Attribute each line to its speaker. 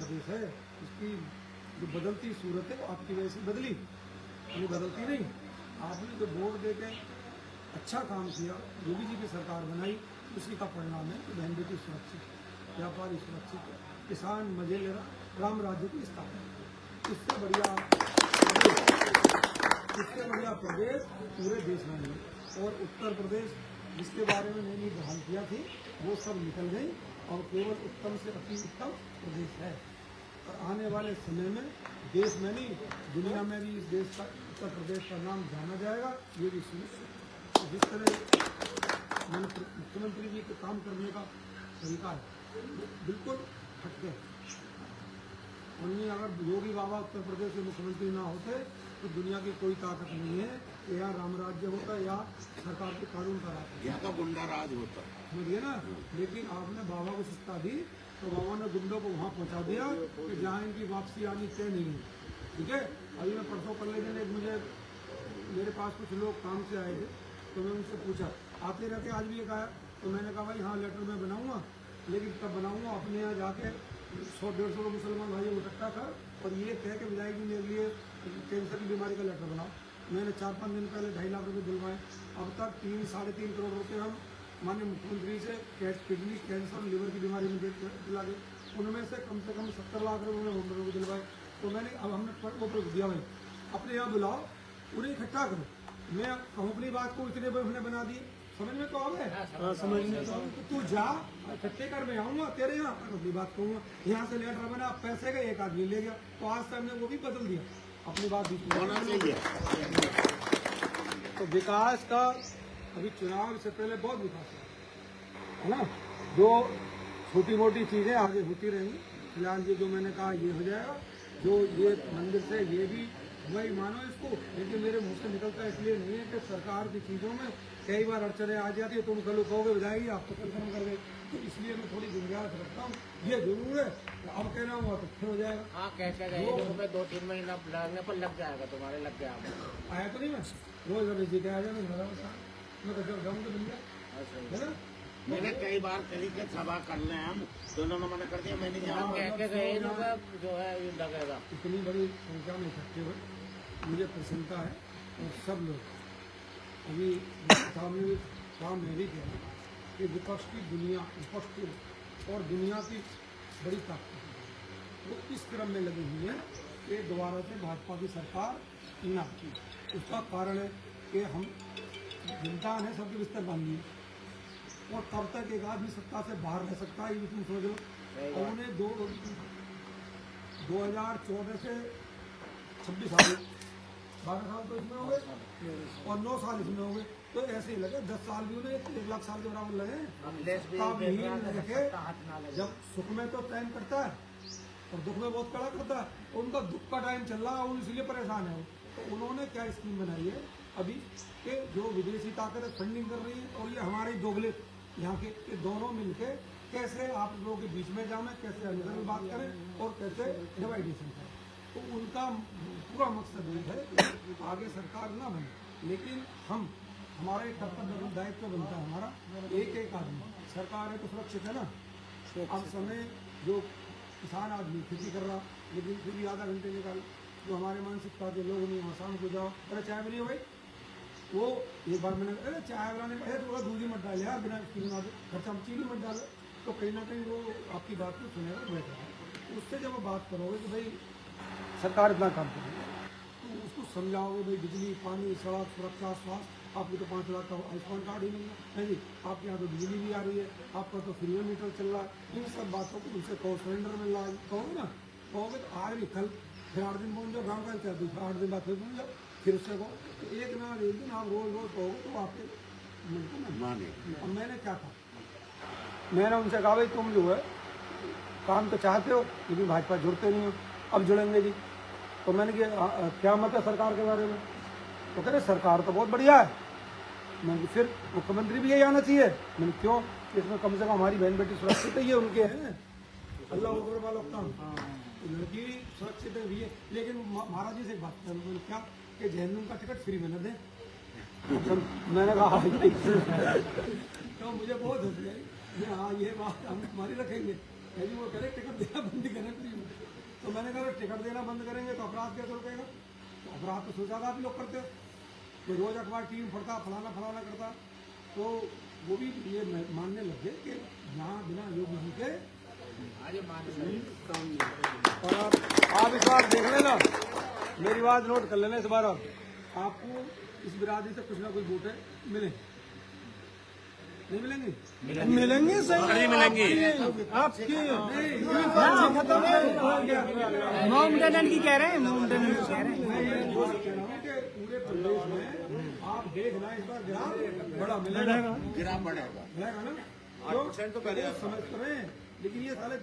Speaker 1: प्रदेश है, उसकी जो बदलती सूरत है वो आपकी वजह से बदली, ये बदलती नहीं। आपने जो वोट दे के अच्छा काम किया, योगी जी की सरकार बनाई, उसी का परिणाम है कि बहन बेटी सुरक्षित, व्यापारी सुरक्षित, किसान मजे ले रहा, राम राज्य की स्थापना। इससे बढ़िया प्रदेश पूरे देश में नहीं। और उत्तर प्रदेश जिसके बारे में मैंने बहाल किया थी वो सब निकल गई और केवल उत्तम से अति उत्तम प्रदेश है। और आने वाले समय में देश में नहीं दुनिया में भी इस देश का उत्तर प्रदेश का नाम जाना जाएगा, ये भी सुनिश्चित। जिस तरह मैंने मुख्यमंत्री जी के काम करने का तरीका है बिल्कुल हटके, उन्हें अगर योगी बाबा उत्तर प्रदेश के मुख्यमंत्री ना होते तो दुनिया की कोई ताकत नहीं है कि यहाँ राम राज्य होता या सरकार के कानून का राज,
Speaker 2: यहाँ का गुंडा राज होता,
Speaker 1: समझिए ना। लेकिन आपने बाबा को सत्ता दी तो बाबा ने गुंडों को वहाँ पहुँचा दिया कि जहाँ इनकी वापसी आनी तय नहीं है। ठीक है, अभी मैं परसों कल दिन मुझे मेरे पास कुछ लोग काम से आए थे तो मैं उनसे पूछा, आते रहते आज भी एक आया, तो मैंने कहा भाई हाँ लेटर मैं बनाऊँगा, लेकिन तब बनाऊँगा अपने यहाँ जाके 100-150 मुसलमान भाइयों को इकट्ठा कर और ये कह के विधायक जी मेरे लिए कैंसर की बीमारी का लेटर बनाओ। मैंने 4-5 दिन पहले 2.5 लाख रुपये दिलवाए। अब तक 3-3.5 करोड़ रुपये हम माननीय मुख्यमंत्री से किडनी कैंसर लिवर की बीमारी में दिला गए, उनमें से कम 70 लाख रुपये होम लोगों को दिलवाए। तो मैंने अब हमने वो दिया भाई अपने यहाँ बुलाओ, उन्हें इकट्ठा करो, मैं कहूँ अपनी बात को इतने हमने बना दिए, समझ में तो आवे? समझ में तो तू जा इकट्ठे कर, मैं आऊँगा तेरे यहाँ अपनी बात कहूँगा। यहाँ से लेटर बना, पैसे का एक आदमी ले गया, तो आज से हमने वो भी बदल दिया, अपनी बात भी
Speaker 2: होना चाहिए।
Speaker 1: तो विकास का अभी चुनाव से पहले बहुत विकास है ना, जो छोटी मोटी चीज़ें आगे होती रहेंगी। फिलहाल ये जो मैंने कहा ये हो जाएगा, जो ये मंदिर से ये भी वही मानो इसको, लेकिन मेरे मुंह से निकलता इसलिए नहीं है कि सरकार की चीज़ों में कई बार अड़चने आ जाती है, तुम कल कहोगे बजाएगी आप तो कन्फर्म कर गए, तो इसलिए मैं थोड़ी गुंजाइश रखता हूँ। ये जरूर है, अब कहना हुआ तो फिर हो जाएगा।
Speaker 3: हाँ कहते गए 2-3 महीना लगने पर लग जाएगा, तुम्हारे लग जाएगा।
Speaker 1: आया तो नहीं मैं रोज रमेश जी के आ जाए, मैं तो जब जाऊँगा तो बन है ना।
Speaker 2: मैंने कई बार कही कि सभा कर लें हम, दोनों ने मना कर दिया, मैंने जहाँ
Speaker 3: कहते गए जो है लगेगा।
Speaker 1: इतनी बड़ी संख्या में इकट्ठे हुए मुझे प्रसन्नता है। और सब लोग अभी सामने भी काम मैं भी किया कि विपक्ष की विपक्ष की और दुनिया की बड़ी ताकत है वो इस क्रम में लगी हुई है कि दोबारा से भाजपा की सरकार न की। उसका कारण है कि हम जनता ने सबके बिस्तर बांध लिए और कब तक एक आदमी सत्ता से बाहर रह सकता है ये तुम सोच लो। उन्होंने 2014 से 26 साल 12 साल तो इसमें हो गए और 9 साल इसमें हो गए, तो ऐसे ही लगे 10 साल भी उन्हें 1 लाख साल के बराबर लगे। जब सुख में तो टाइम कटता है और दुख में बहुत कड़ा करता है, उनका दुख का टाइम चल रहा है, इसलिए परेशान है। तो उन्होंने क्या स्कीम बनाई है अभी कि जो विदेशी ताकत फंडिंग कर रही है और ये हमारे दोगले यहाँ के दोनों मिलके कैसे आप लोगों के बीच में जामें, कैसे अंदर में बात करें और कैसे डिवाइडेशन करें। तो उनका पूरा मकसद ये है कि आगे सरकार ना बने, लेकिन हमारा एक कर्तव्य दायित्व बनता है हमारा, एक आदमी सरकार है तो सुरक्षित है ना। अब समय जो किसान आदमी खेती कर रहा लेकिन फिर भी आधा घंटे निकाल, जो हमारे मानसिकता के लोग नहीं, शाम को जाओ अरे चाय बनी हो भाई, वो एक बार मैंने अरे चाय बनाने का थोड़ा दूध ही मत डाले यार, बिना खर्चा चीनी मत डाले, तो कहीं ना कहीं वो आपकी बात को सुनेगा बैठ रहा है। उससे जब बात करोगे कि भाई सरकार इतना काम कर रही है तो उसको समझाओगे भाई बिजली पानी सड़क सुरक्षा स्वास्थ्य, आपको तो 5 लाख का आयुष्मान कार्ड ही नहीं है जी, आपके यहाँ तो बिजली भी आ रही है, आपका तो फ्री मीटर चल रहा है। इन सब बातों को उनसे कहो, सिलेंडर मिल रहा है कहोगे ना, कहोगे तो आज भी कल फिर 8 दिन पहुँच जाओ, गाँव का क्या दूसरा 8 दिन बाद फिर पहुँच जाओ, फिर उससे कहो तो एक दिन आप रोज कहोगे तो आपके मिलते ना माने। अब मैंने क्या कहा, मैंने उनसे कहा भाई तुम जो है काम तो चाहते हो लेकिन भाजपा जुड़ते नहीं हो, अब जुड़ेंगे जी। तो मैंने कहा क्या मत है सरकार के बारे में, तो कह रहे सरकार तो बहुत बढ़िया है। मैंने फिर मुख्यमंत्री भी यही आना चाहिए। मैंने क्यों, इसमें कम से कम हमारी बहन बेटी सुरक्षित है, ये उनके हैं अल्लाह अकबर वाला काम, लड़की सुरक्षित है भी है। लेकिन महाराज जी से बात करें क्या कि जहन्नुम का टिकट फ्री में न दें। मैंने कहा तो मुझे बहुत हंसी आई, हाँ ये बात हम हमारी रखेंगे, वो कह रहे टिकट देना बंदी करें फ्री में। मैंने कहा टिकट देना बंद करेंगे तो अपराध कैसे रुकेगा? तो अपराध तो सोचा था आप लोग करते, तो रोज अखबार टीवी पढ़ता, फलाना फलाना करता, तो वो भी ये मानने लगे कि यहाँ बिना योगी जी के। और आप इस बार देख लेना, मेरी बात नोट कर लेना, इस बार आपको इस बिरादरी से कुछ ना कुछ वोटें मिले, नहीं मिलेंगे? मिलेंगे सही मिलेंगे आपकी खत्म है।
Speaker 4: मोमडन की कह रहे हैं, मोमडन की कह रहे हैं।
Speaker 1: मैं ये कह रहा हूँ कि पूरे प्रदेश में आप देखना इस बार ग्राफ बड़ा मिलेगा,
Speaker 2: गिरा पड़ेगा
Speaker 1: ना? 8% तो पहले समझ रहे हैं, लेकिन ये साले